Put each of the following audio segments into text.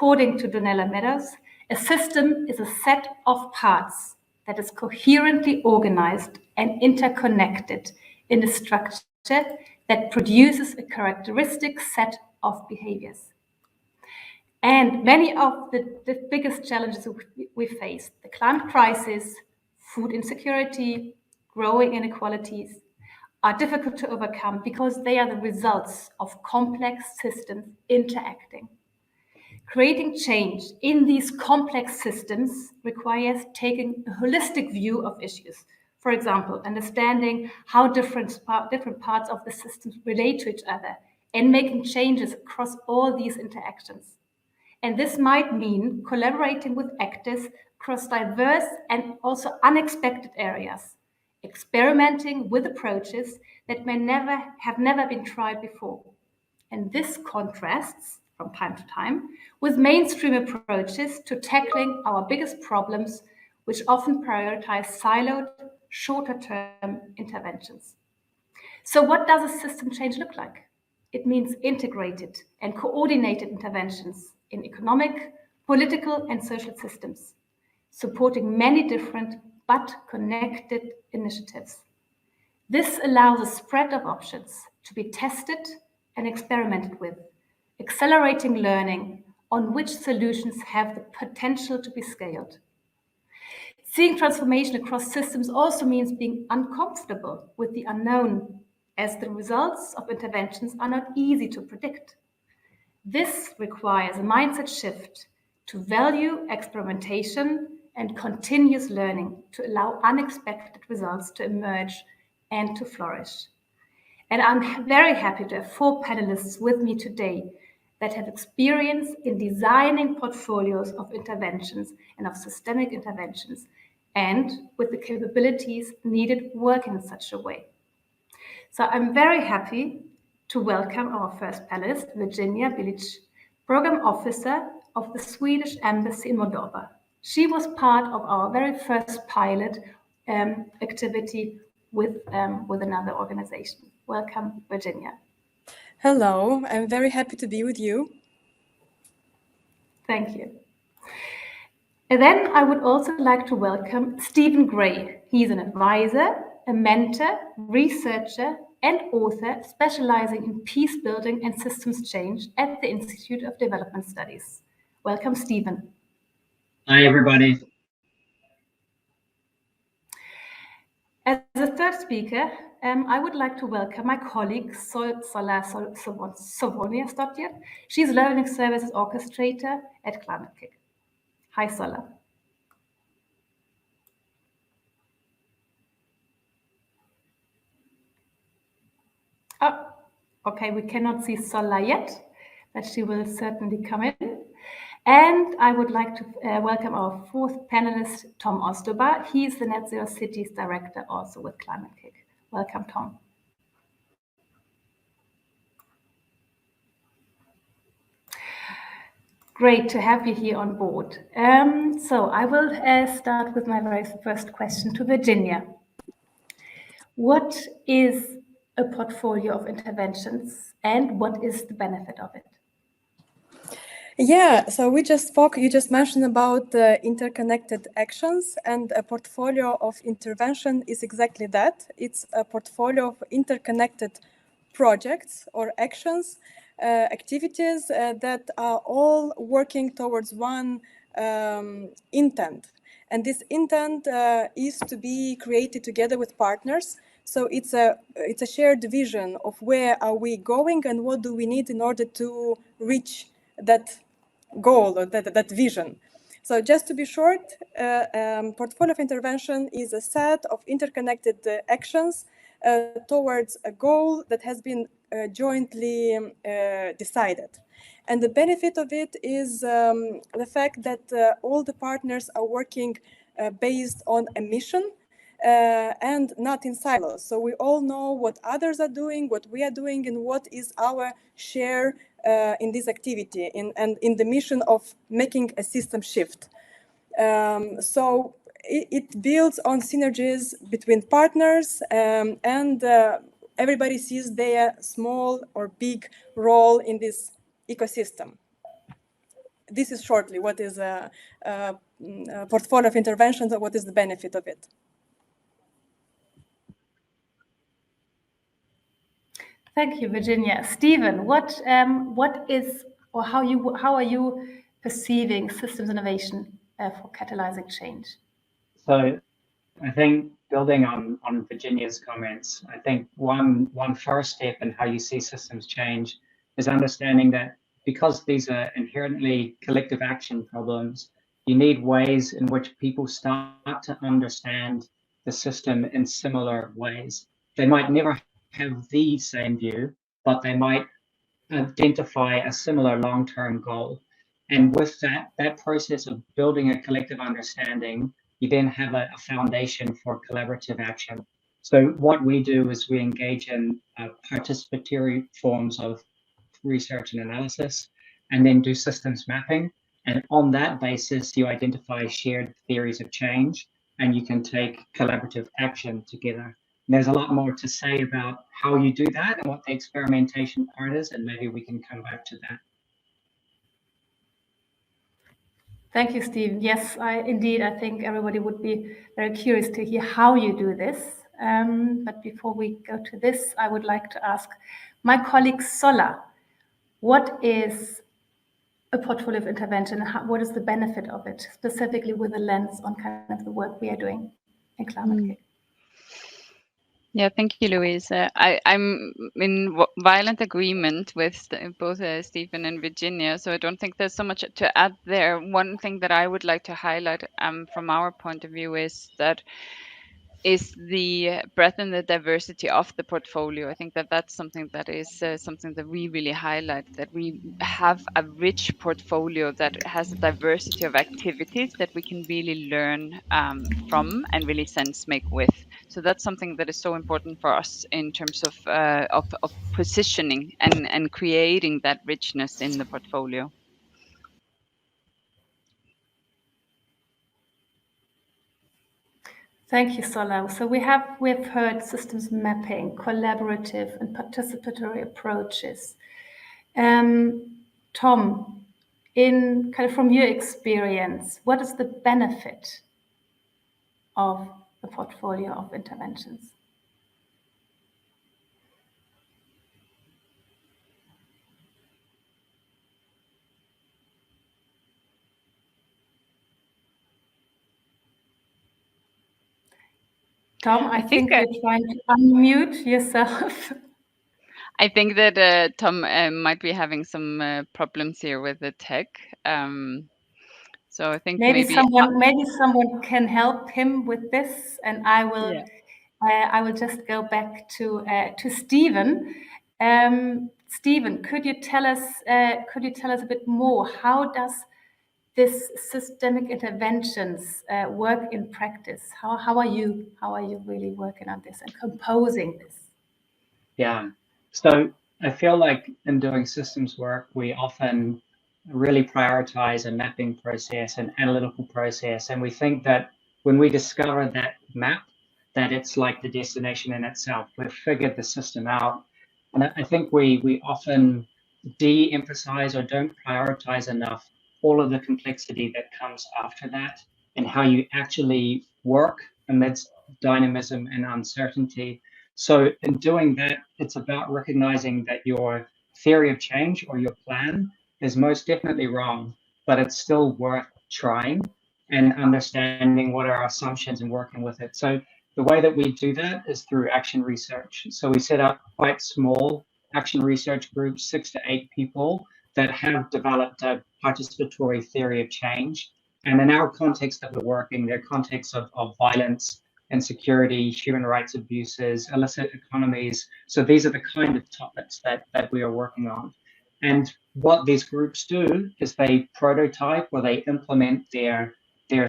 According to Donella Meadows, a system is a set of parts that is coherently organized and interconnected in a structure that produces a characteristic set of behaviors. And many of the biggest challenges we face, the climate crisis, food insecurity, growing inequalities, are difficult to overcome because they are the results of complex systems interacting. Creating change in these complex systems requires taking a holistic view of issues. For example, understanding how different parts of the systems relate to each other and making changes across all these interactions. And this might mean collaborating with actors across diverse and also unexpected areas, experimenting with approaches that have never been tried before. And this contrasts from time to time with mainstream approaches to tackling our biggest problems, which often prioritize siloed, shorter-term interventions. So what does a system change look like? It means integrated and coordinated interventions in economic, political, and social systems, supporting many different but connected initiatives. This allows a spread of options to be tested and experimented with, accelerating learning on which solutions have the potential to be scaled. Seeing transformation across systems also means being uncomfortable with the unknown, as the results of interventions are not easy to predict. This requires a mindset shift to value experimentation and continuous learning to allow unexpected results to emerge and to flourish. And I'm very happy to have 4 panelists with me today that have experience in designing portfolios of interventions and of systemic interventions, and with the capabilities needed working in such a way. So I'm very happy to welcome our first panelist, Virginia Bilic, Program Officer of the Swedish Embassy in Moldova. She was part of our very first pilot activity with another organization. Welcome, Virginia. Hello, I'm very happy to be with you. Thank you. And then I would also like to welcome Stephen Gray. He's an advisor, a mentor, researcher, and author specializing in peace building and systems change at the Institute of Development Studies. Welcome, Stephen. Hi, everybody. As a third speaker, I would like to welcome my colleague, Sola Sovoniasdottir. She's Learning Services Orchestrator at Climate-KIC. Hi, Sola. Oh, okay, we cannot see Sola yet, but she will certainly come in. And I would like to welcome our 4th panelist, Tom Ostoba. He's the Net Zero Cities Director also with Climate-KIC. Welcome, Tom. Great to have you here on board. So I will start with my very first question to Virginia. What is a portfolio of interventions and what is the benefit of it? Yeah, so you just mentioned about interconnected actions, and a portfolio of intervention is exactly that. It's a portfolio of interconnected projects or actions, activities that are all working towards one intent. And this intent is to be created together with partners. So it's a shared vision of where are we going and what do we need in order to reach that goal or that vision. So just to be short, portfolio of intervention is a set of interconnected actions towards a goal that has been jointly decided. And the benefit of it is the fact that all the partners are working based on a mission and not in silos. So we all know what others are doing, what we are doing, and what is our share in this activity and in the mission of making a system shift. So it builds on synergies between partners and everybody sees their small or big role in this ecosystem. this is shortly what is a portfolio of interventions and what is the benefit of it. Thank you, Virginia. Stephen, what is, or how are you perceiving systems innovation for catalyzing change? So I think building on Virginia's comments, I think one first step in how you see systems change is understanding that because these are inherently collective action problems, you need ways in which people start to understand the system in similar ways. They might never have the same view, but they might identify a similar long-term goal. And with that process of building a collective understanding, you then have a foundation for collaborative action. So what we do is we engage in participatory forms of research and analysis, and then do systems mapping. And on that basis, you identify shared theories of change, and you can take collaborative action together. And there's a lot more to say about how you do that and what the experimentation part is, and maybe we can come back to that. Thank you, Steve. Yes, indeed, I think everybody would be very curious to hear how you do this. But before we go to this, I would like to ask my colleague Sola, what is a portfolio of intervention? What is the benefit of it, specifically with a lens on kind of the work we are doing in Climate-KIC? Yeah, thank you, Louise. I'm in violent agreement with both Stephen and Virginia, so I don't think there's so much to add there. One thing that I would like to highlight from our point of view is the breadth and the diversity of the portfolio. I think that that's something that is something that we really highlight, that we have a rich portfolio that has a diversity of activities that we can really learn from and really sense make with. So that's something that is so important for us in terms of positioning and creating that richness in the portfolio. Thank you, Sola. So we've heard systems mapping, collaborative and participatory approaches. Tom, in kind of from your experience, what is the benefit of the portfolio of interventions? Tom, I think you're trying to unmute yourself. I think that Tom might be having some problems here with the tech. So I think maybe someone can help him with this, and I will just go back to Stephen. Stephen, could you tell us a bit more? How does this systemic interventions work in practice? How are you really working on this and composing this? Yeah, so I feel like in doing systems work, we often really prioritize a mapping process, an analytical process, and we think that when we discover that map, that it's like the destination in itself. We've figured the system out, and I think we often de-emphasize or don't prioritize enough all of the complexity that comes after that and how you actually work amidst dynamism and uncertainty. So in doing that, it's about recognizing that your theory of change or your plan is most definitely wrong, but it's still worth trying and understanding what are our assumptions and working with it. So the way that we do that is through action research. So we set up quite small action research groups, 6 to 8 people that have developed a participatory theory of change. And in our context that we're working, they're contexts of violence, insecurity, human rights abuses, illicit economies. So these are the kind of topics that we are working on. And what these groups do is they prototype or they implement their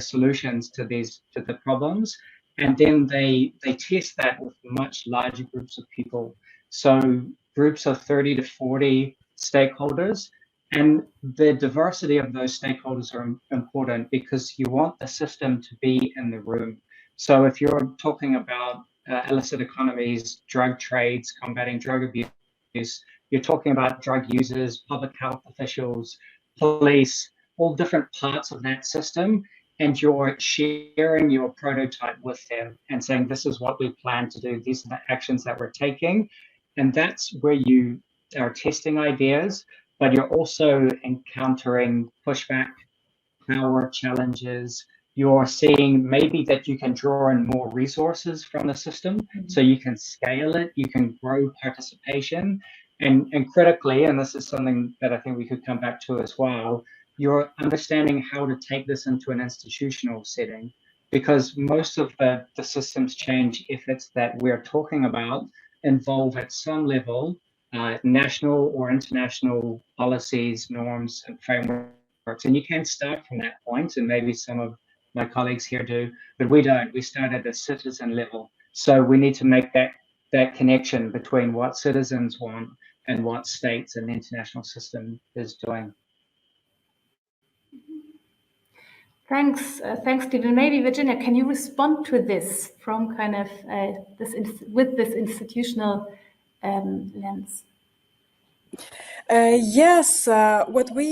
solutions to the problems, and then they test that with much larger groups of people. So groups of 30 to 40 stakeholders, and the diversity of those stakeholders are important because you want the system to be in the room. So if you're talking about illicit economies, drug trades, combating drug abuse, you're talking about drug users, public health officials, police, all different parts of that system, and you're sharing your prototype with them and saying, this is what we plan to do, these are the actions that we're taking. And that's where you are testing ideas, but you're also encountering pushback, power challenges. You're seeing maybe that you can draw in more resources from the system, so you can scale it, you can grow participation, and critically, and this is something that I think we could come back to as well, you're understanding how to take this into an institutional setting, because most of the systems change efforts that we're talking about involve at some level national or international policies, norms, and frameworks. And you can start from that point, and maybe some of my colleagues here do, but we don't. We start at the citizen level. So we need to make that connection between what citizens want and what states and the international system is doing. Thanks, Stephen. Maybe Virginia, can you respond to this from kind of with this institutional lens? Yes, what we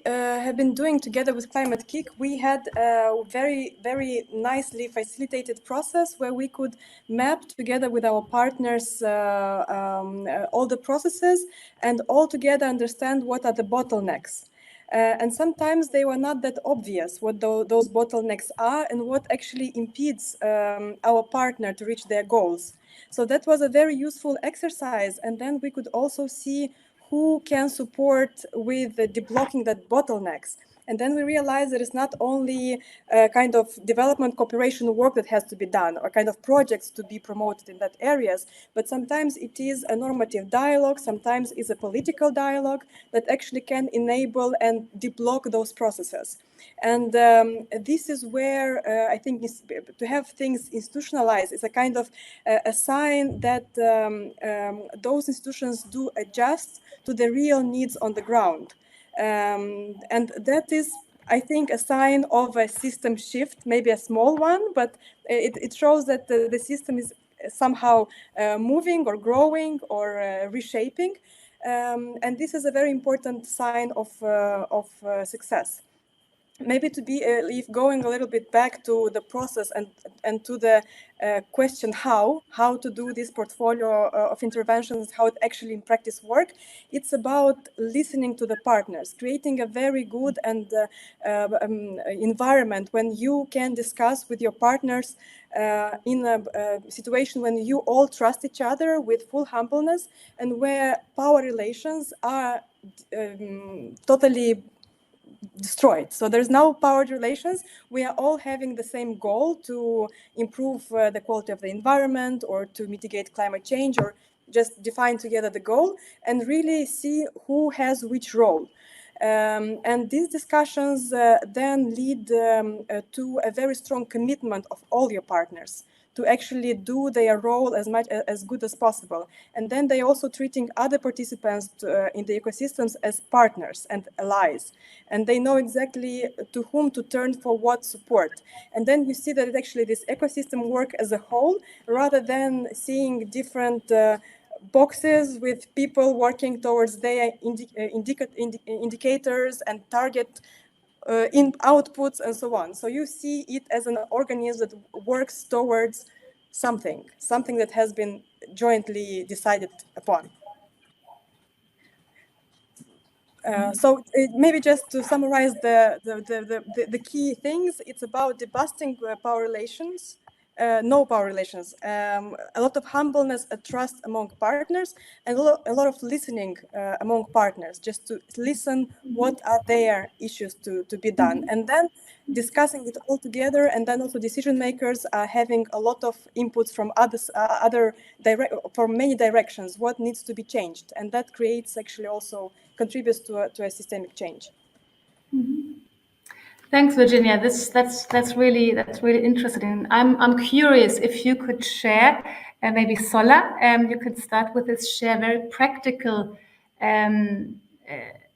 have been doing together with Climate-KIC, we had a very, very nicely facilitated process where we could map together with our partners all the processes and all together understand what are the bottlenecks. And sometimes they were not that obvious what those bottlenecks are and what actually impedes our partner to reach their goals. So that was a very useful exercise. And then we could also see who can support with deblocking that bottlenecks. And then we realized that it's not only kind of development cooperation work that has to be done or kind of projects to be promoted in that areas, but sometimes it is a normative dialogue, sometimes it's a political dialogue that actually can enable and deblock those processes. And this is where I think to have things institutionalized is a kind of a sign that those institutions do adjust to the real needs on the ground. And that is, I think, a sign of a system shift, maybe a small one, but it shows that the system is somehow moving or growing or reshaping. And this is a very important sign of success. Maybe to be if going a little bit back to the process and to the question how to do this portfolio of interventions, how it actually in practice work, it's about listening to the partners, creating a very good and environment when you can discuss with your partners in a situation when you all trust each other with full humbleness and where power relations are totally destroyed. So there's no power relations. We are all having the same goal to improve the quality of the environment or to mitigate climate change or just define together the goal and really see who has which role. And these discussions then lead to a very strong commitment of all your partners to actually do their role as good as possible. And then they also treating other participants in the ecosystems as partners and allies. And they know exactly to whom to turn for what support. And then you see that it actually this ecosystem work as a whole, rather than seeing different boxes with people working towards their indicators and target in outputs and so on. So you see it as an organism that works towards something that has been jointly decided upon. So maybe just to summarize the key things, it's about debusting power relations, no power relations, a lot of humbleness and trust among partners, and a lot of listening among partners, just to listen what are their issues to be done. And then discussing it all together, and then also decision makers are having a lot of inputs from from many directions, what needs to be changed. And that creates actually also contributes to a systemic change. Mm-hmm. Thanks, Virginia. That's really interesting. I'm curious if you could share, maybe Sola, you could start with this, share very practical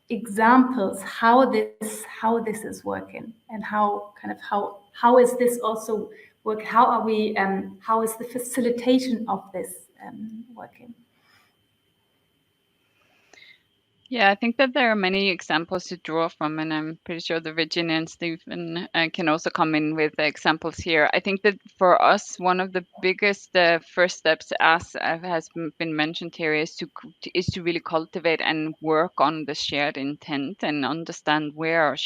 examples how this is working and how is this also work? How are we? How is the facilitation of this working? Yeah, I think that there are many examples to draw from, and I'm pretty sure that Virginia and Stephen can also come in with examples here. I think that for us, one of the biggest first steps, as has been mentioned here, is to really cultivate and work on the shared intent and understand where our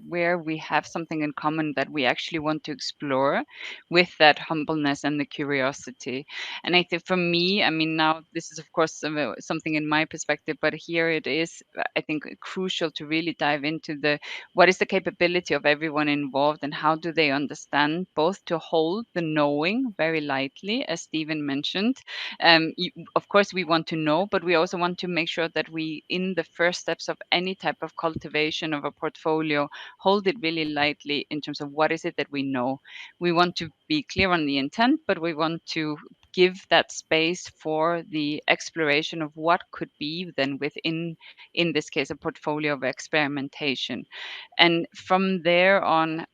where we have something in common that we actually want to explore, with that humbleness and the curiosity. And I think for me, I mean, now this is of course something in my perspective, but here it is, I think, crucial to really dive into what is the capability of everyone involved, and how do they understand both to hold the knowing very lightly, as Stephen mentioned. Of course, we want to know, but we also want to make sure that we, in the first steps of any type of cultivation of a portfolio, hold it really lightly in terms of what is it that we know. We want to be clear on the intent, but we want to give that space for the exploration of what could be then within, in this case, a portfolio of experimentation. And from there on,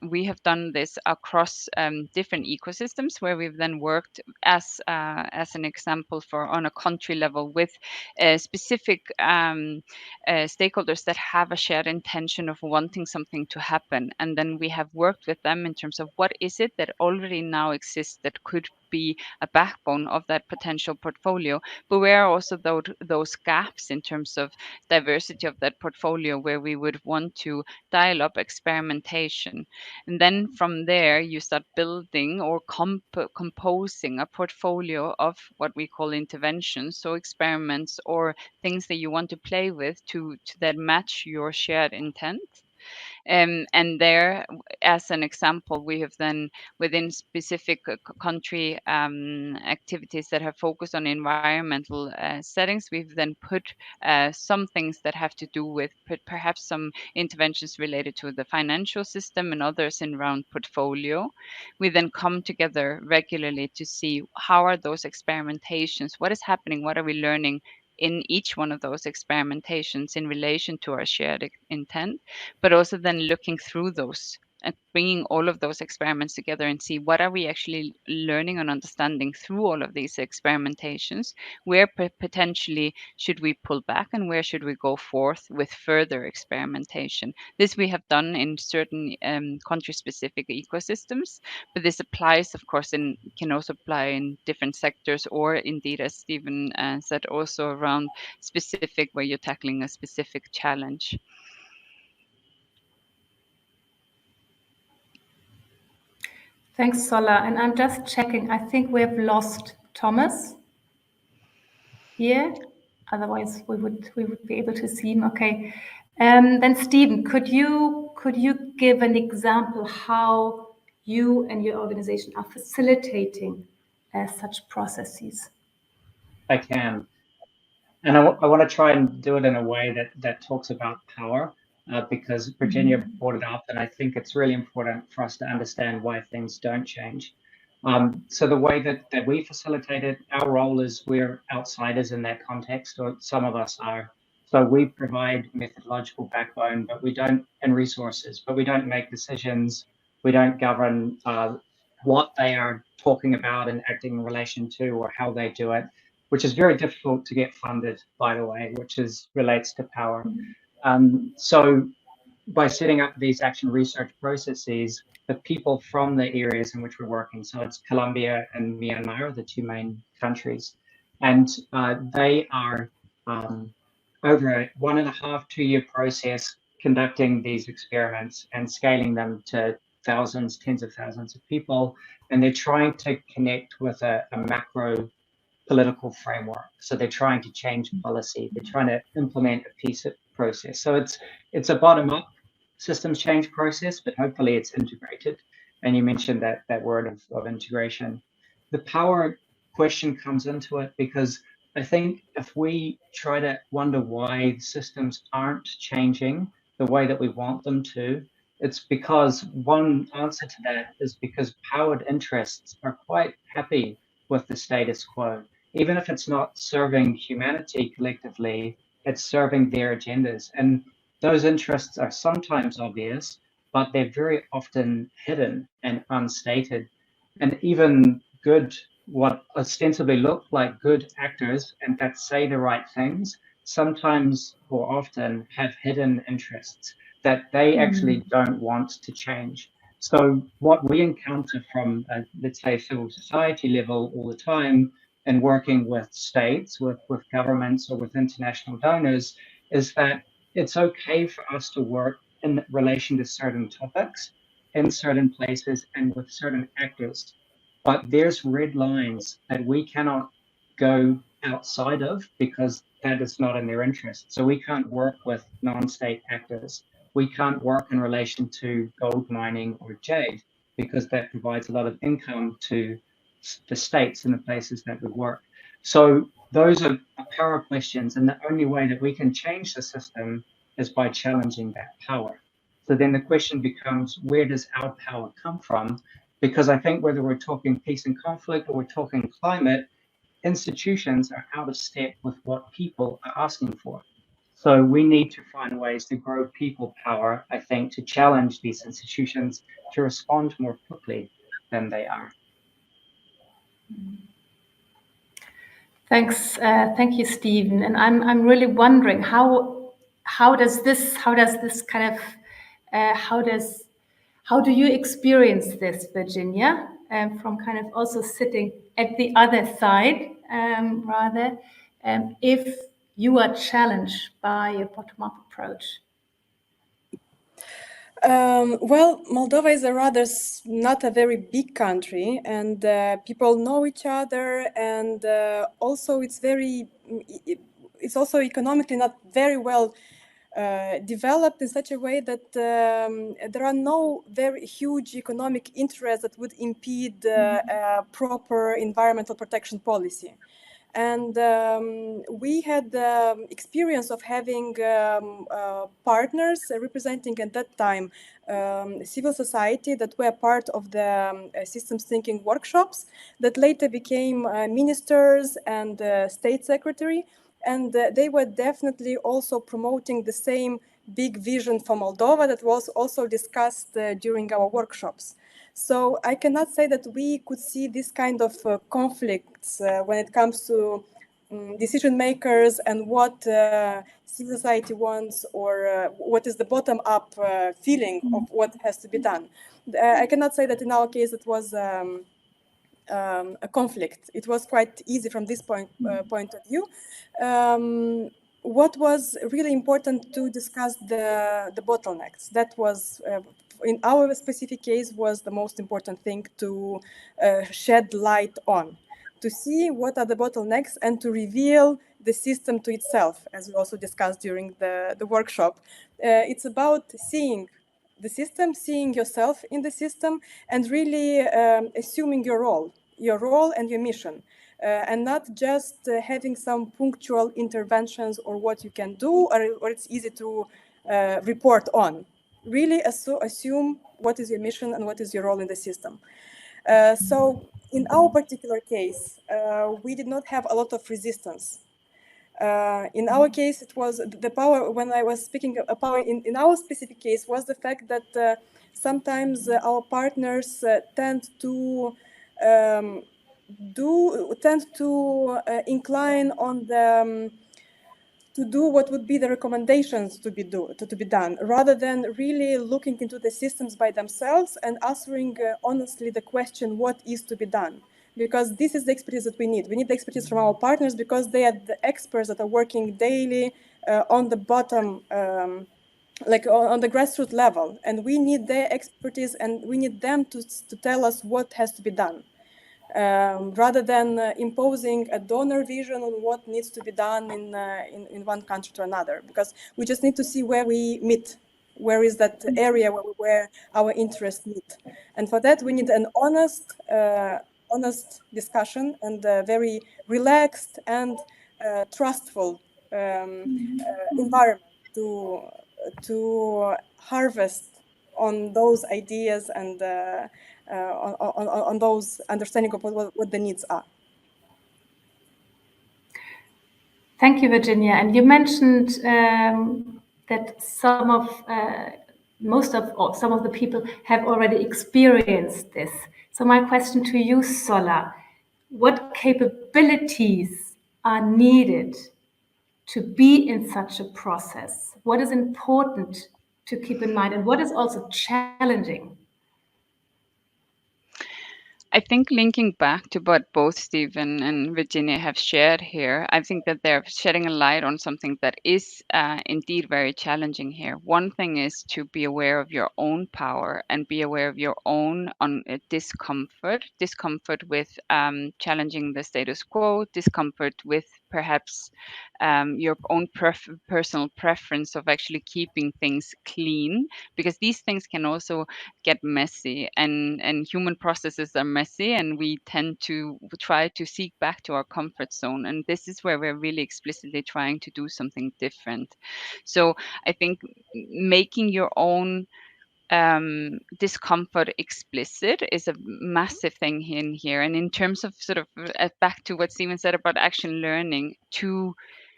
we have done this across different ecosystems, where we've then worked as an example for on a country level with specific stakeholders that have a shared intention of wanting something to happen. And then we have worked with them in terms of what is it that already now exists that could be a backbone of that potential portfolio, but where are also those gaps in terms of diversity of that portfolio, where we would want to dial up experimentation. And then from there, you start building or composing a portfolio of what we call interventions, so experiments or things that you want to play with to then match your shared intent. And there, as an example, we have then, within specific country activities that have focused on environmental settings, we've then put some things that have to do with perhaps some interventions related to the financial system and others in around portfolio. We then come together regularly to see how are those experimentations, what is happening, what are we learning in each one of those experimentations in relation to our shared intent, but also then looking through those and bringing all of those experiments together and see what are we actually learning and understanding through all of these experimentations, where potentially should we pull back and where should we go forth with further experimentation. This we have done in certain country specific ecosystems, but this applies of course and can also apply in different sectors, or indeed, as Stephen said, also around specific where you're tackling a specific challenge. Thanks, Sola. And I'm just checking. I think we have lost Thomas here. Otherwise, we would be able to see him. Okay. Then Stephen, could you give an example how you and your organization are facilitating such processes? I can. And I want to try and do it in a way that talks about power, because Virginia brought it up, and I think it's really important for us to understand why things don't change. So the way that we facilitate it, our role is we're outsiders in that context, or some of us are. So we provide methodological backbone, but we don't, and resources, but we don't make decisions. We don't govern what they are talking about and acting in relation to, or how they do it, which is very difficult to get funded, by the way, which relates to power. So by setting up these action research processes, the people from the areas in which we're working, so it's Colombia and Myanmar are the two main countries, and they are over a 1.5, 2-year process conducting these experiments and scaling them to thousands, tens of thousands of people, and they're trying to connect with a macro political framework. So they're trying to change policy. They're trying to implement a peace process. So it's a bottom-up systems change process, but hopefully it's integrated. And you mentioned that word of integration. The power question comes into it because I think if we try to wonder why systems aren't changing the way that we want them to, it's because one answer to that is because powered interests are quite happy with the status quo. Even if it's not serving humanity collectively, it's serving their agendas. And those interests are sometimes obvious, but they're very often hidden and unstated. And even good, what ostensibly look like good actors and that say the right things, sometimes or often have hidden interests that they actually don't want to change. So what we encounter from, let's say, civil society level all the time and working with states, with governments or with international donors, is that it's okay for us to work in relation to certain topics in certain places and with certain actors. But there's red lines that we cannot go outside of because that is not in their interest. So we can't work with non-state actors. We can't work in relation to gold mining or jade because that provides a lot of income to the states and the places that we work. So those are power questions, and the only way that we can change the system is by challenging that power. So then the question becomes, where does our power come from? Because I think whether we're talking peace and conflict or we're talking climate, institutions are out of step with what people are asking for. So we need to find ways to grow people power, I think, to challenge these institutions to respond more quickly than they are. Thanks, thank you, Stephen. And I'm really wondering how does this kind of how do you experience this, Virginia, from kind of also sitting at the other side, rather, if you are challenged by a bottom-up approach? Well, Moldova is not a very big country, and people know each other, and also it's also economically not very well developed in such a way that there are no very huge economic interests that would impede a proper environmental protection policy. And we had the experience of having partners representing at that time civil society that were part of the systems thinking workshops that later became ministers and state secretary. And they were definitely also promoting the same big vision for Moldova that was also discussed during our workshops. So I cannot say that we could see this kind of conflicts when it comes to decision makers and what civil society wants, or what is the bottom-up feeling of what has to be done. I cannot say that in our case it was a conflict. It was quite easy from this point of view. What was really important to discuss the bottlenecks. That was, in our specific case, was the most important thing to shed light on, to see what are the bottlenecks and to reveal the system to itself, as we also discussed during the workshop. It's about seeing the system, seeing yourself in the system, and really assuming your role and your mission. And not just having some punctual interventions or what you can do, or it's easy to report on. Really assume what is your mission and what is your role in the system. So in our particular case, we did not have a lot of resistance. In our case, it was the power, when I was speaking of power in our specific case, was the fact that sometimes our partners tend to incline on the to do what would be the recommendations to be done, rather than really looking into the systems by themselves and answering honestly the question, what is to be done? Because this is the expertise that we need. We need the expertise from our partners because they are the experts that are working daily on the bottom, like on the grassroots level. And we need their expertise, and we need them to tell us what has to be done. Rather than imposing a donor vision on what needs to be done in one country to another, because we just need to see where we meet, where is that area where our interests meet, and for that we need an honest discussion and a very relaxed and trustful environment to harvest on those ideas and on those understanding of what the needs are. Thank you, Virginia. And you mentioned that some of the people have already experienced this. So my question to you, Sola, what capabilities are needed to be in such a process? What is important to keep in mind, and what is also challenging? I think linking back to what both Stephen and Virginia have shared here, I think that they're shedding a light on something that is indeed very challenging here. One thing is to be aware of your own power and be aware of your own discomfort with challenging the status quo, discomfort with perhaps your own personal preference of actually keeping things clean, because these things can also get messy, and human processes are messy, and we tend to try to seek back to our comfort zone, and this is where we're really explicitly trying to do something different. So I think making your own discomfort explicit is a massive thing in here. And in terms of sort of back to what Stephen said about action learning, to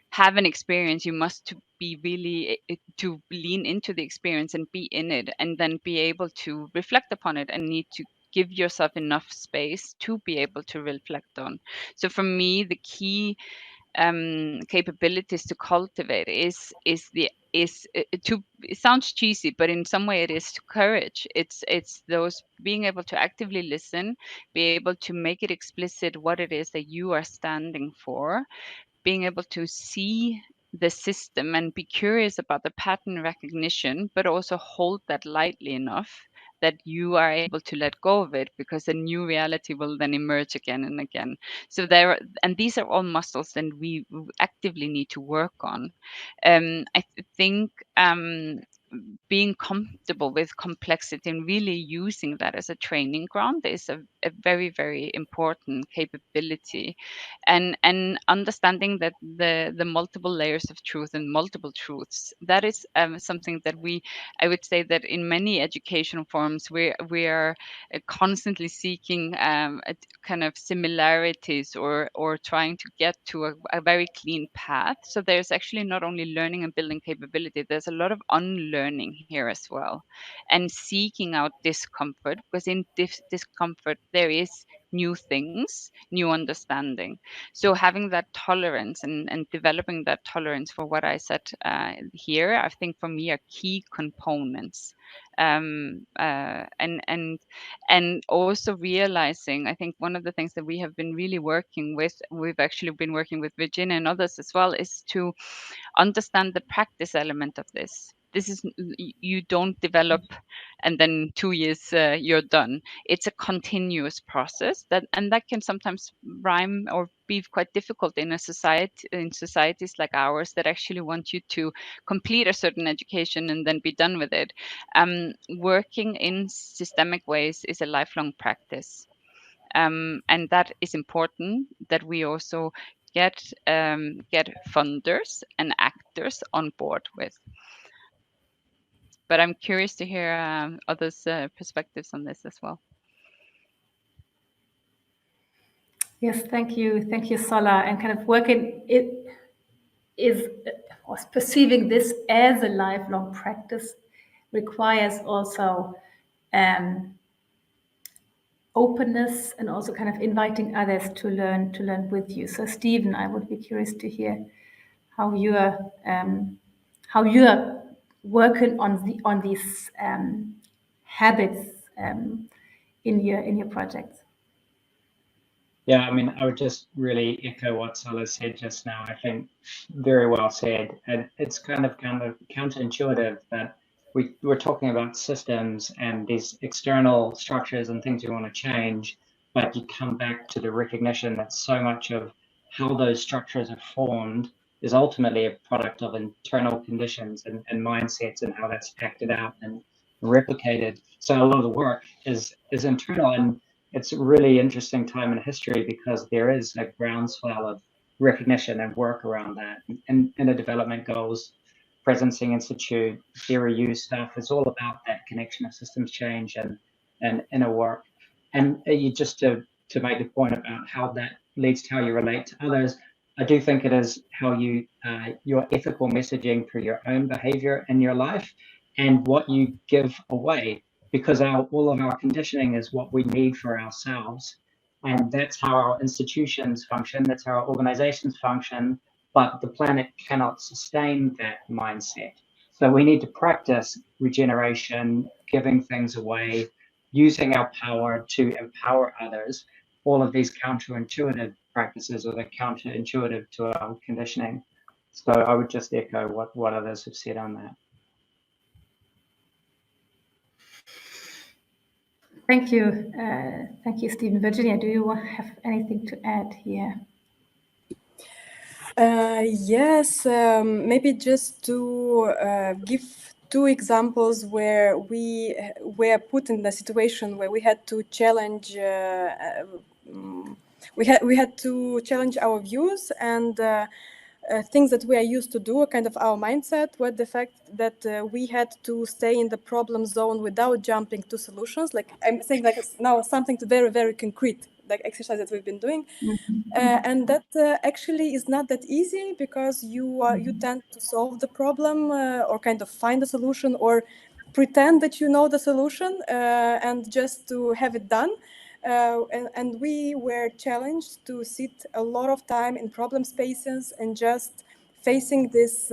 have an experience, you must to be really to lean into the experience and be in it, and then be able to reflect upon it, and need to give yourself enough space to be able to reflect on. So for me, the key capabilities to cultivate is to, it sounds cheesy, but in some way it is courage. It's those being able to actively listen, be able to make it explicit what it is that you are standing for, being able to see the system and be curious about the pattern recognition, but also hold that lightly enough that you are able to let go of it, because a new reality will then emerge again and again. So and these are all muscles that we actively need to work on. I think being comfortable with complexity and really using that as a training ground is a very, very important capability, and understanding that the multiple layers of truth and multiple truths, that is something that I would say that in many educational forms we are constantly seeking a kind of similarities, or trying to get to a very clean path. So there's actually not only learning and building capability, there's a lot of unlearning here as well, and seeking out discomfort, because in discomfort there is new things, new understanding. So having that tolerance and developing that tolerance for what I said here, I think for me are key components. And also realizing, I think one of the things that we have been really working with, we've actually been working with Virginia and others as well, is to understand the practice element of this. This is, you don't develop and then 2 years you're done. It's a continuous process, and that can sometimes rhyme or be quite difficult in societies like ours that actually want you to complete a certain education and then be done with it. Working in systemic ways is a lifelong practice. And that is important, that we also get funders and actors on board with. But I'm curious to hear others' perspectives on this as well. Yes, thank you, Sola. And kind of working it is, or perceiving this as a lifelong practice requires also openness, and also kind of inviting others to learn with you. So Stephen, I would be curious to hear how you're working on these habits in your projects. Yeah, I mean, I would just really echo what Sola said just now. I think very well said. And it's kind of counterintuitive that we're talking about systems and these external structures and things we want to change, but you come back to the recognition that so much of how those structures are formed is ultimately a product of internal conditions and mindsets, and how that's acted out and replicated. So a lot of the work is internal, and it's a really interesting time in history because there is a groundswell of recognition and work around that. And in the development goals, Presencing Institute, Zero Use stuff, it's all about that connection of systems change and inner work. And you just to make the point about how that leads to how you relate to others, I do think it is how you your ethical messaging through your own behavior in your life and what you give away, because all of our conditioning is what we need for ourselves. And that's how our institutions function, that's how our organizations function. but the planet cannot sustain that mindset. So we need to practice regeneration, giving things away, using our power to empower others. All of these counterintuitive practices, or they're counterintuitive to our conditioning. So I would just echo what others have said on that. Thank you, Stephen. Virginia, do you have anything to add here? Yes, maybe just to give two examples where we were put in a situation where we had to challenge. We had to challenge our views and things that we are used to do, kind of our mindset, with the fact that we had to stay in the problem zone without jumping to solutions. Like I'm saying, like now something very, very concrete, like exercise that we've been doing. And that actually is not that easy, because you tend to solve the problem or kind of find a solution or pretend that you know the solution and just to have it done. And we were challenged to sit a lot of time in problem spaces and just facing this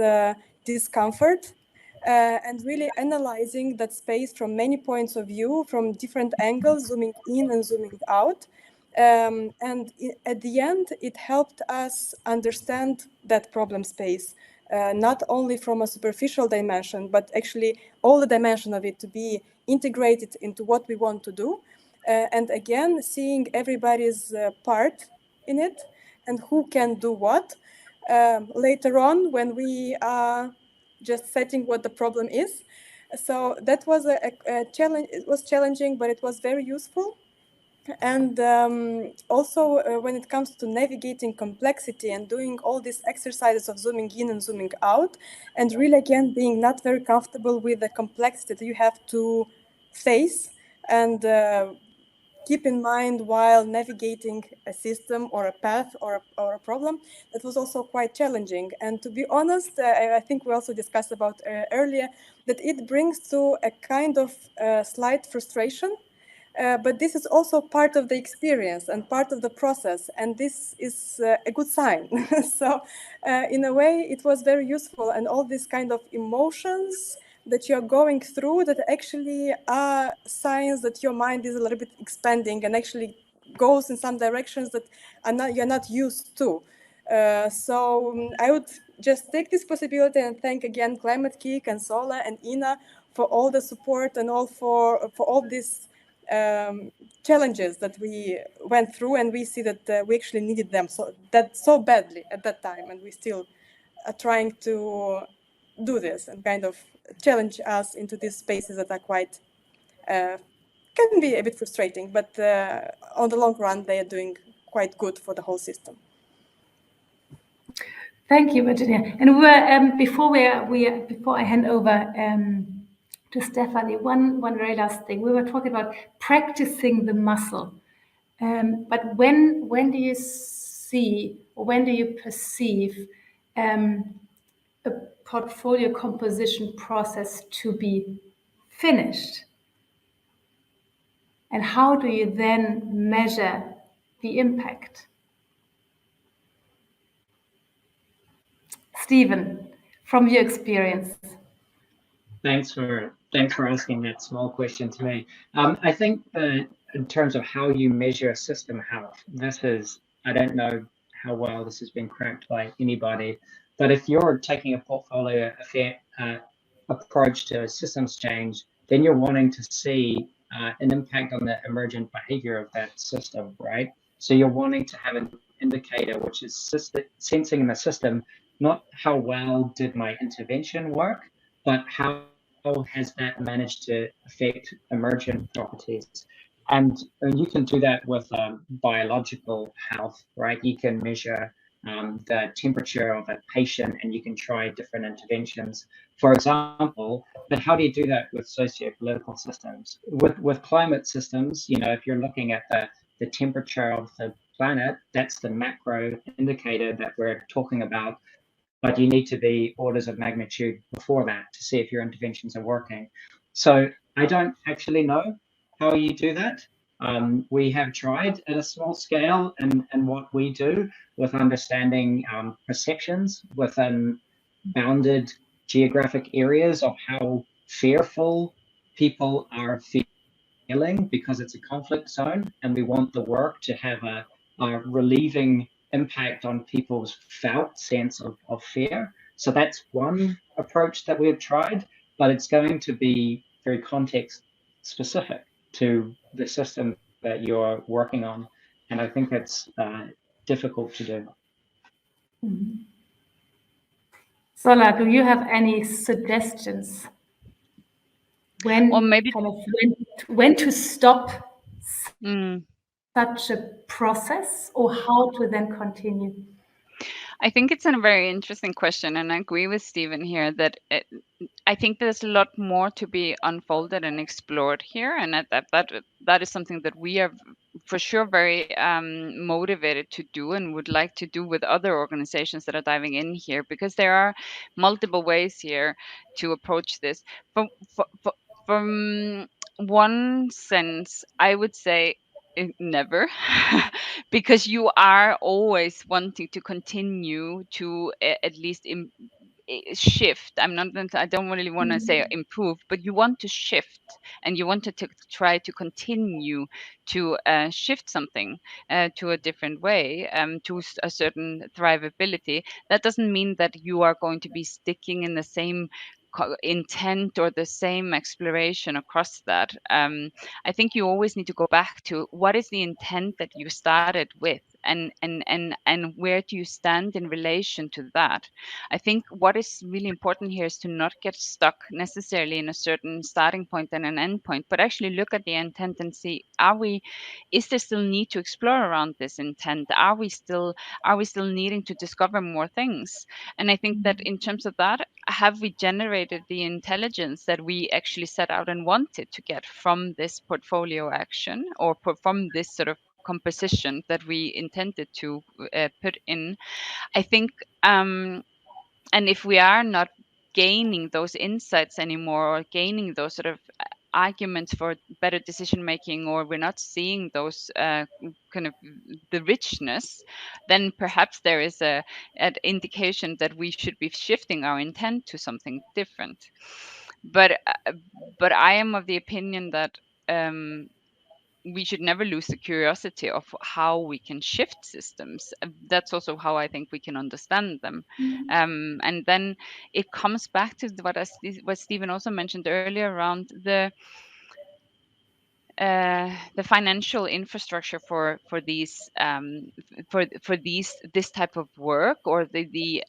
discomfort and really analyzing that space from many points of view, from different angles, zooming in and zooming out. At the end, it helped us understand that problem space, not only from a superficial dimension, but actually all the dimension of it to be integrated into what we want to do. And again, seeing everybody's part in it and who can do what. Later on, when we are just setting what the problem is. So that was a challenge. It was challenging, but it was very useful. And also when it comes to navigating complexity and doing all these exercises of zooming in and zooming out, and really again being not very comfortable with the complexity that you have to face and keep in mind while navigating a system or a path or a problem, that was also quite challenging. And to be honest, I think we also discussed about earlier that it brings to a kind of slight frustration. But this is also part of the experience and part of the process, and this is a good sign. So in a way, it was very useful, and all these kind of emotions that you're going through that actually are signs that your mind is a little bit expanding and actually goes in some directions that you're not used to. So I would just take this possibility and thank again Climate-KIC and Sola and Ina for all the support and all for all these challenges that we went through, and we see that we actually needed them so badly at that time, and we still are trying to do this and kind of challenge us into these spaces that are quite can be a bit frustrating, but on the long run they are doing quite good for the whole system. Thank you, Virginia. And we're before I hand over to Stephanie, one very last thing. We were talking about practicing the muscle, but when do you see, or when do you perceive a portfolio composition process to be finished? And how do you then measure the impact? Stephen, from your experience. Thanks for asking that small question to me. I think that in terms of how you measure system health, I don't know how well this has been cracked by anybody, but if you're taking a portfolio approach to systems change, then you're wanting to see an impact on the emergent behavior of that system, right? So you're wanting to have an indicator which is sensing in the system, not how well did my intervention work, but how has that managed to affect emergent properties. And you can do that with biological health, right? You can measure the temperature of a patient, and you can try different interventions, for example. But how do you do that with socio-political systems? With climate systems, if you're looking at the temperature of the planet, that's the macro indicator that we're talking about. But you need to be orders of magnitude before that to see if your interventions are working. So I don't actually know how you do that. We have tried at a small scale in what we do with understanding perceptions within bounded geographic areas of how fearful people are feeling because it's a conflict zone, and we want the work to have a relieving impact on people's felt sense of fear. So that's one approach that we've tried, but it's going to be very context specific to the system that you're working on. And I think that's difficult to do. Mm-hmm. Sola, do you have any suggestions? When, well, maybe when to stop such a process, or how to then continue? I think it's a very interesting question, and I agree with Stephen here that I think there's a lot more to be unfolded and explored here, and that is something that we are for sure very motivated to do and would like to do with other organizations that are diving in here, because there are multiple ways here to approach this. From one sense, I would say never, because you are always wanting to continue to at least shift. I don't really want to say improve, but you want to shift, and you want to try to continue to shift something to a different way, to a certain thrivability. That doesn't mean that you are going to be sticking in the same intent or the same exploration across that. I think you always need to go back to what is the intent that you started with, and where do you stand in relation to that. I think what is really important here is to not get stuck necessarily in a certain starting point and an end point, but actually look at the intent and see, is there still need to explore around this intent? Are we still needing to discover more things? And I think that in terms of that, have we generated the intelligence that we actually set out and wanted to get from this portfolio action, or from this sort of composition that we intended to put in? I think, and if we are not gaining those insights anymore, or gaining those sort of arguments for better decision making, or we're not seeing those kind of the richness, then perhaps there is an indication that we should be shifting our intent to something different. But I am of the opinion that we should never lose the curiosity of how we can shift systems. That's also how I think we can understand them. And then it comes back to what Stephen also mentioned earlier around the financial infrastructure for these this type of work, or the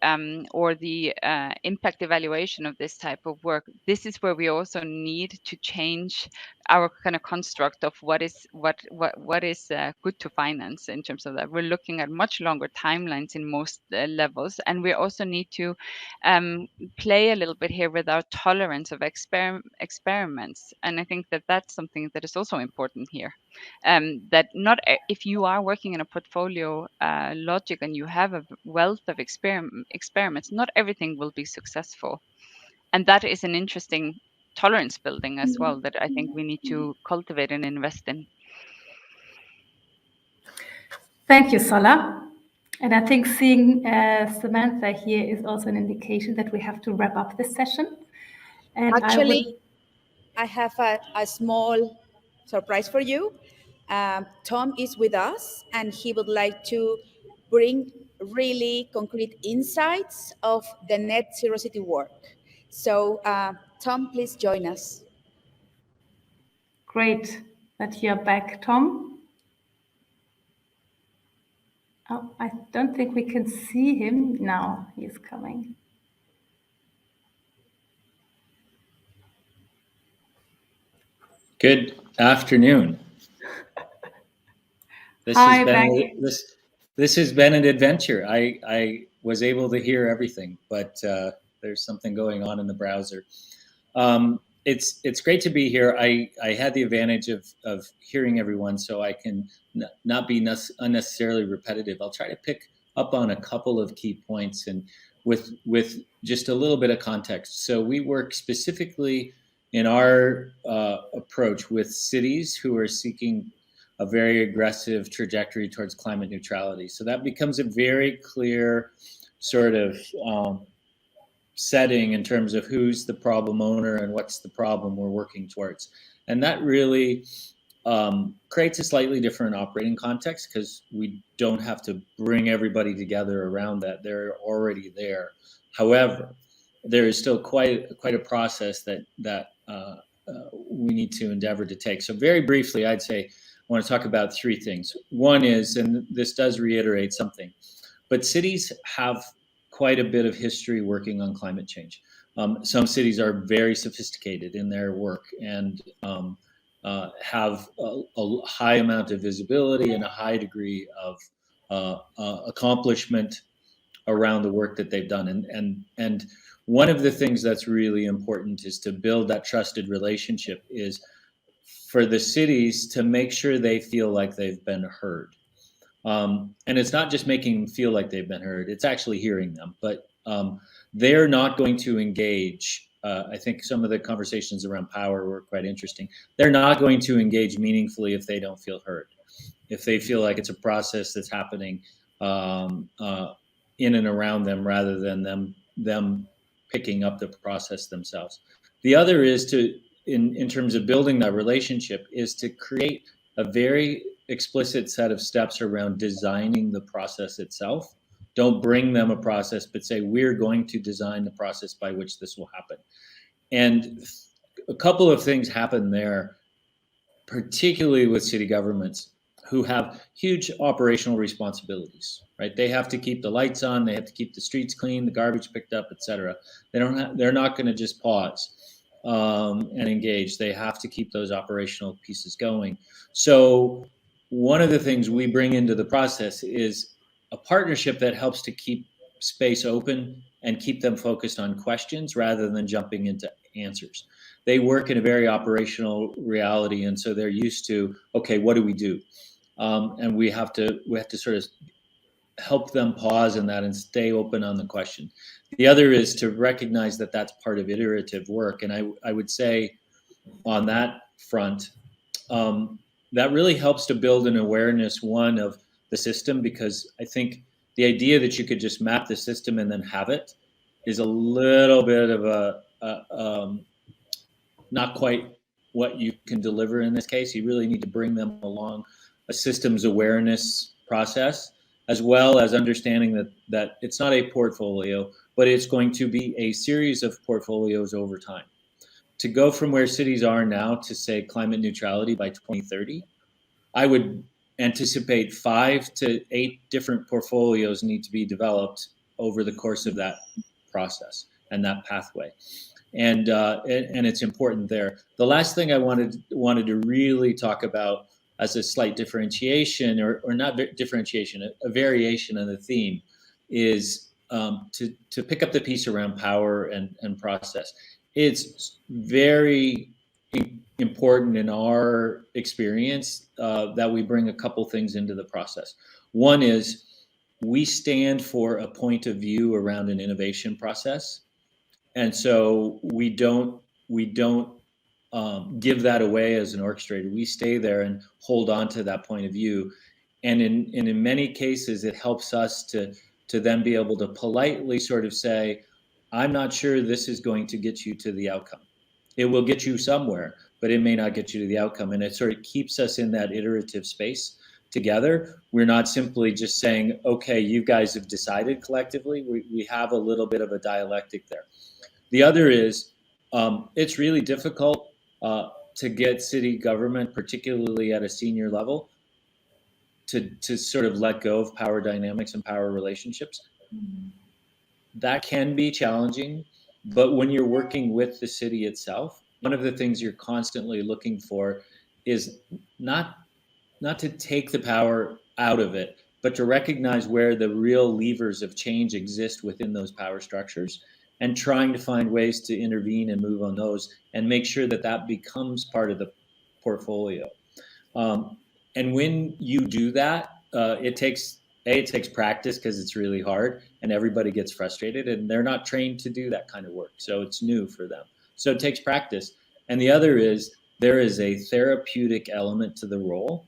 impact evaluation of this type of work. This is where we also need to change our kind of construct of what is good to finance in terms of that. We're looking at much longer timelines in most levels, and we also need to play a little bit here with our tolerance of experiments. And I think that that's something that is also important here. That not if you are working in a portfolio logic and you have a wealth of experiments, not everything will be successful. And that is an interesting tolerance building as well, that I think we need to cultivate and invest in. Thank you, Sola. And I think seeing Samantha here is also an indication that we have to wrap up this session. And actually, I have a small surprise for you. Tom is with us, and he would like to bring really concrete insights of the Net Zero City work. So, Tom, please join us. Great that you're back, Tom. Oh, I don't think we can see him now. He's coming. Good afternoon. This has been an adventure. I was able to hear everything, but there's something going on in the browser. It's great to be here. I had the advantage of hearing everyone, so I can not be unnecessarily repetitive. I'll try to pick up on a couple of key points and with just a little bit of context. So we work specifically in our approach with cities who are seeking a very aggressive trajectory towards climate neutrality. So that becomes a very clear sort of setting in terms of who's the problem owner and what's the problem we're working towards. And that really creates a slightly different operating context because we don't have to bring everybody together around that. They're already there. However, there is still quite a process that we need to endeavor to take. So very briefly, I'd say I want to talk about three things. One is, and this does reiterate something, but cities have quite a bit of history working on climate change. Some cities are very sophisticated in their work and have a high amount of visibility and a high degree of accomplishment around the work that they've done. And one of the things that's really important is to build that trusted relationship, is for the cities to make sure they feel like they've been heard. And it's not just making them feel like they've been heard, it's actually hearing them. But they're not going to engage. I think some of the conversations around power were quite interesting. They're not going to engage meaningfully if they don't feel heard, if they feel like it's a process that's happening in and around them rather than them picking up the process themselves. The other is to, in terms of building that relationship, is to create a very explicit set of steps around designing the process itself. Don't bring them a process, but say, we're going to design the process by which this will happen. And a couple of things happen there, particularly with city governments who have huge operational responsibilities, right? They have to keep the lights on, they have to keep the streets clean, the garbage picked up, etc. They're not going to just pause and engage. They have to keep those operational pieces going. So one of the things we bring into the process is a partnership that helps to keep space open and keep them focused on questions rather than jumping into answers. They work in a very operational reality, and so they're used to, okay, what do we do? And we have to sort of help them pause in that and stay open on the question. The other is to recognize that that's part of iterative work. And I would say on that front, that really helps to build an awareness, one, of the system, because I think the idea that you could just map the system and then have it is a little bit of a not quite what you can deliver in this case. You really need to bring them along a systems awareness process, as well as understanding that it's not a portfolio, but it's going to be a series of portfolios over time. To go from where cities are now to, say, climate neutrality by 2030, I would anticipate 5 to 8 different portfolios need to be developed over the course of that process and that pathway. And it's important there. The last thing I wanted to really talk about as a slight differentiation, or not differentiation, a variation on the theme, is to pick up the piece around power and process. It's very important in our experience that we bring a couple things into the process. One is we stand for a point of view around an innovation process. And so we don't give that away as an orchestrator. We stay there and hold on to that point of view. And in many cases, it helps us to then be able to politely sort of say, I'm not sure this is going to get you to the outcome. It will get you somewhere, but it may not get you to the outcome. And it sort of keeps us in that iterative space together. We're not simply just saying, okay, you guys have decided collectively. We have a little bit of a dialectic there. The other is, it's really difficult to get city government, particularly at a senior level, to sort of let go of power dynamics and power relationships. That can be challenging, but when you're working with the city itself, one of the things you're constantly looking for is not to take the power out of it, but to recognize where the real levers of change exist within those power structures, and trying to find ways to intervene and move on those and make sure that that becomes part of the portfolio. And when you do that, it takes practice because it's really hard and everybody gets frustrated and they're not trained to do that kind of work. So it's new for them. So it takes practice. And the other is there is a therapeutic element to the role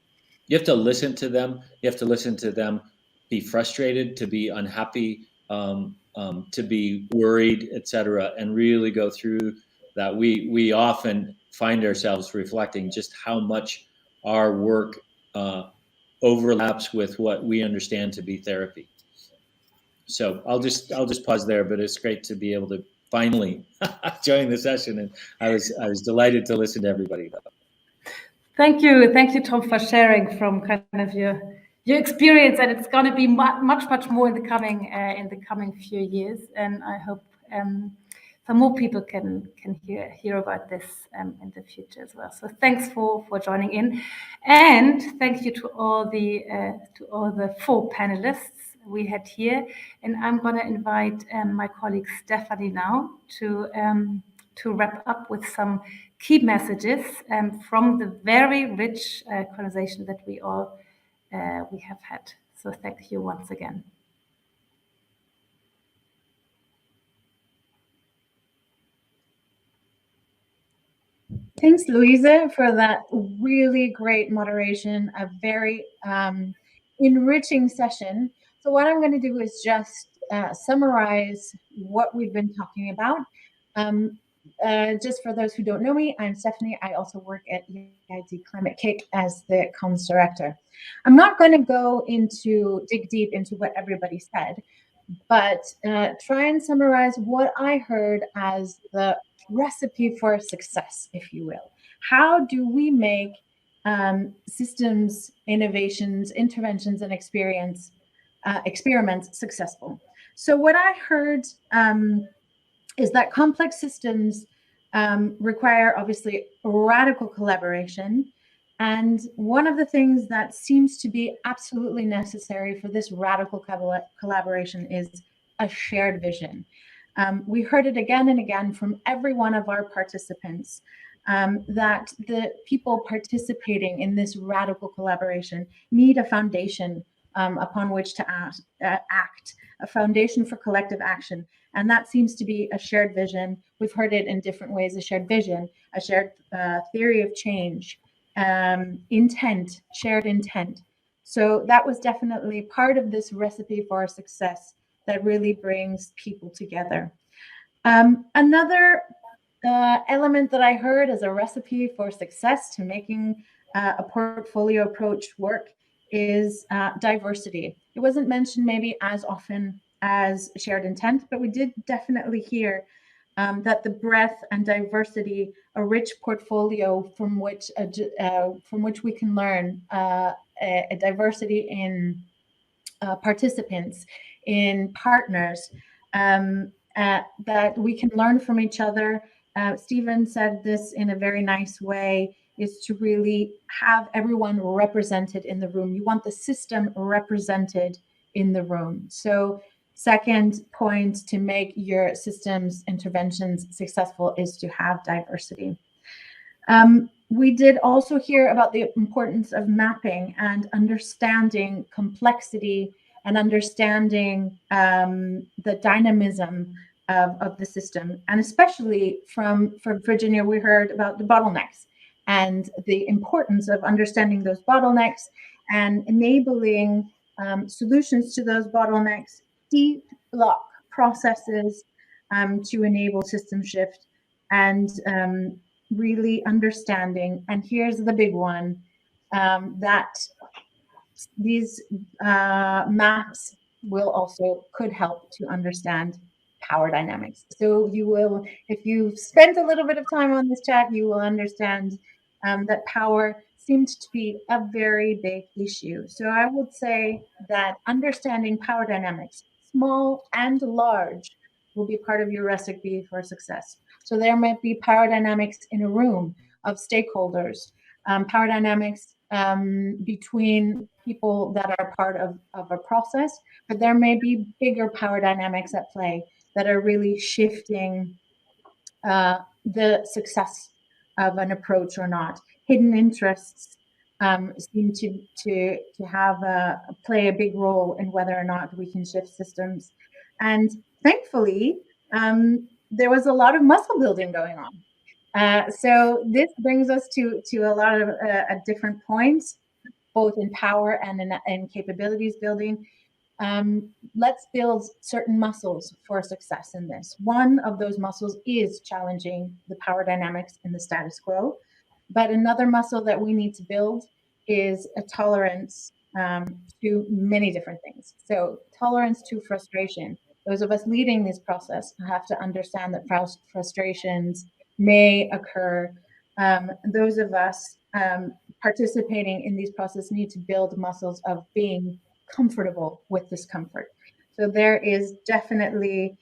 You have to listen to them. You have to listen to them be frustrated, to be unhappy, to be worried, etc., and really go through that. We often find ourselves reflecting just how much our work overlaps with what we understand to be therapy. So I'll just pause there, but it's great to be able to finally join the session, and I was delighted to listen to everybody. Thank you, Tom, for sharing from kind of your experience, and it's going to be much more in the coming few years, and I hope some more people can hear about this in the future as well. So thanks for joining in, and thank you to all the 4 panelists we had here. And I'm going to invite my colleague Stephanie now to wrap up with some key messages from the very rich conversation that we have had. So thank you once again. Thanks, Louisa, for that really great moderation, a very enriching session. So what I'm going to do is just summarize what we've been talking about. Just for those who don't know me, I'm Stephanie. I also work at EIT Climate-KIC as the comms director. I'm not going to dig deep into what everybody said, but try and summarize what I heard as the recipe for success, if you will. How do we make systems, innovations, interventions, and experiments successful? So what I heard is that complex systems require, obviously, radical collaboration. And one of the things that seems to be absolutely necessary for this radical collaboration is a shared vision. We heard it again and again from every one of our participants that the people participating in this radical collaboration need a foundation upon which to act, a foundation for collective action. And that seems to be a shared vision. We've heard it in different ways: a shared vision, a shared theory of change, intent, shared intent. So that was definitely part of this recipe for success that really brings people together. Another element that I heard as a recipe for success to making a portfolio approach work is diversity. It wasn't mentioned maybe as often as shared intent, but we did definitely hear that the breadth and diversity, a rich portfolio from which we can learn, a diversity in participants, in partners, that we can learn from each other. Stephen said this in a very nice way, is to really have everyone represented in the room. You want the system represented in the room. So second point to make your systems interventions successful is to have diversity. We did also hear about the importance of mapping and understanding complexity and understanding the dynamism of the system. And especially from Virginia, we heard about the bottlenecks and the importance of understanding those bottlenecks and enabling solutions to those bottlenecks, deep block processes to enable system shift, and really understanding, and here's the big one, that these maps could help to understand power dynamics. So you will, if you've spent a little bit of time on this chat, you will understand that power seems to be a very big issue. So I would say that understanding power dynamics, small and large, will be part of your recipe for success. So there might be power dynamics in a room of stakeholders, power dynamics between people that are part of a process, but there may be bigger power dynamics at play that are really shifting the success of an approach or not. Hidden interests seem to have play a big role in whether or not we can shift systems. And thankfully, there was a lot of muscle building going on. So this brings us to a lot of different points. both in power and in capabilities building. Let's build certain muscles for success in this. One of those muscles is challenging the power dynamics in the status quo, but another muscle that we need to build is a tolerance to many different things. So tolerance to frustration. Those of us leading this process have to understand that frustrations may occur. Those of us participating in these processes need to build muscles of being comfortable with discomfort. So there is definitely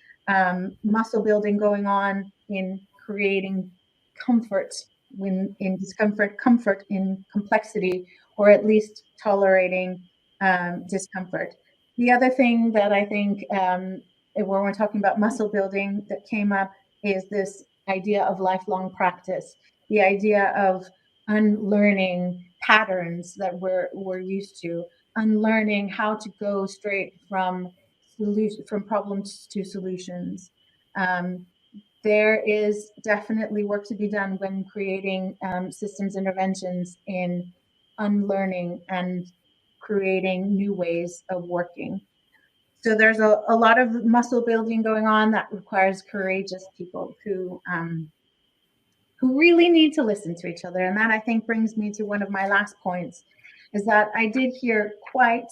muscle building going on in creating comfort when in discomfort, comfort in complexity, or at least tolerating discomfort. The other thing that I think when we're talking about muscle building that came up is this idea of lifelong practice, the idea of unlearning patterns that we're used to, unlearning how to go straight from problems to solutions. There is definitely work to be done when creating systems interventions in unlearning and creating new ways of working. So there's a lot of muscle building going on that requires courageous people who really need to listen to each other. And that, I think, brings me to one of my last points, is that I did hear quite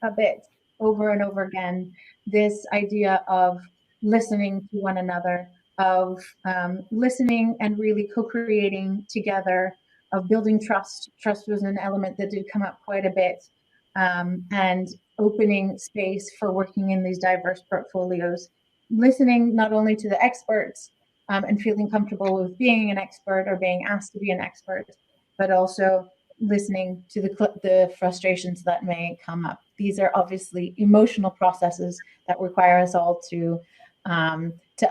a bit over and over again this idea of listening to one another, of listening and really co-creating together, of building trust. Trust was an element that did come up quite a bit, and opening space for working in these diverse portfolios, listening not only to the experts and feeling comfortable with being an expert or being asked to be an expert, but also listening to the frustrations that may come up. These are obviously emotional processes that require us all to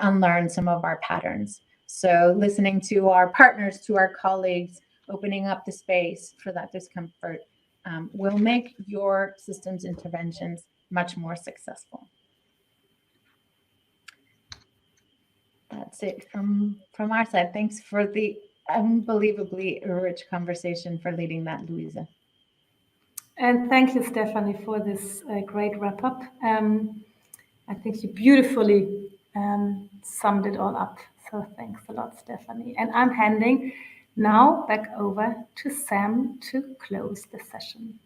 unlearn some of our patterns. So listening to our partners, to our colleagues, opening up the space for that discomfort will make your systems interventions much more successful. That's it from our side. Thanks for the unbelievably rich conversation, for leading that, Louisa. And thank you, Stephanie, for this great wrap up. I think you beautifully summed it all up. So thanks a lot, Stephanie. And I'm handing now back over to Sam to close the session.